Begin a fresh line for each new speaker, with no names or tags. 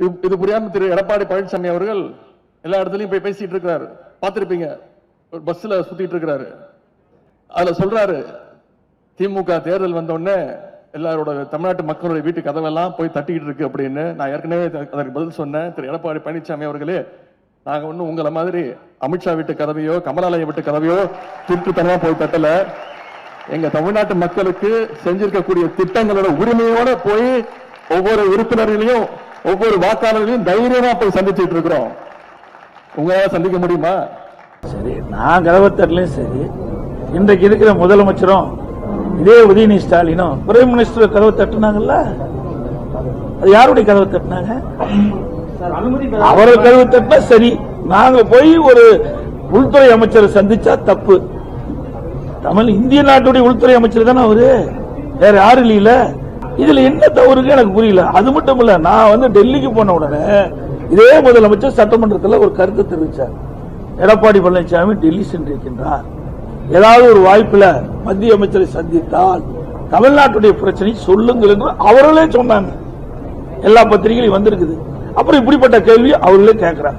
இது புரியாம திரு எடப்பாடி பழனிசாமி அவர்கள் எல்லா இடத்துலயும் போய் பேசிட்டு இருக்கிறாரு. பார்த்திருப்பீங்க, ஒரு பஸ்ல சுத்திட்டு இருக்கிறாரு. அதுல சொல்றாரு, திமுக தேர்தல் வந்த உடனே எல்லாரோட தமிழ்நாட்டு மக்களுடைய வீட்டு கதவெல்லாம் போய் தட்டிக்கிட்டு இருக்கு அப்படின்னு. நான் ஏற்கனவே அதற்கு பதில் சொன்னேன். திரு எடப்பாடி பழனிசாமி அவர்களே, நாங்க ஒன்னும் உங்களை மாதிரி அமித்ஷா வீட்டு கதவையோ கமலாலயம் வீட்டு கதவையோ திருட்டுத்தனமா போய் தட்டல. எங்க தமிழ்நாட்டு மக்களுக்கு செஞ்சிருக்கக்கூடிய திட்டங்களோட உரிமையோட போய் ஒவ்வொரு உறுப்பினர்களையும் ஒவ்வொரு வாக்காளர்களையும் தைரியமா போய் சந்திச்சுட்டு இருக்கிறோம். உங்களால சந்திக்க முடியுமா?
சரி, நான் கதவை தட்டலையும் சரி, இன்றைக்கு இருக்கிற முதலமைச்சரும் இதே உதயநிதி ஸ்டாலினும் பிரைம் மினிஸ்டர் கதவை தட்டினாங்கல்ல, அது யாருடைய கதவை தட்டினாங்க? அவர்கள் கதவை தட்டினா சரி. நாங்க போய் ஒரு உள்துறை அமைச்சரை சந்திச்சா தப்பு. இந்திய நாட்டுடைய உள்துறை அமைச்சர் தானே அவரு, வேற யாரும் இல்ல. இதுல என்ன தவறுக்கு எனக்கு புரியல. அது மட்டும் இல்ல, நான் டெல்லிக்கு போன உடனே இதே முதலமைச்சர் சட்டமன்றத்தில் ஒரு கருத்து தெரிவிச்சார். எடப்பாடி பழனிசாமி டெல்லி சென்றிருக்கின்றார், ஏதாவது ஒரு வாய்ப்புல மத்திய அமைச்சரை சந்தித்தால் தமிழ்நாட்டுடைய பிரச்சனை சொல்லுங்கள் என்று அவர்களே சொன்னாங்க. எல்லா பத்திரிகையிலும் வந்திருக்குது. அப்புறம் இப்படிப்பட்ட கேள்வி அவர்களே கேட்கிறாங்க.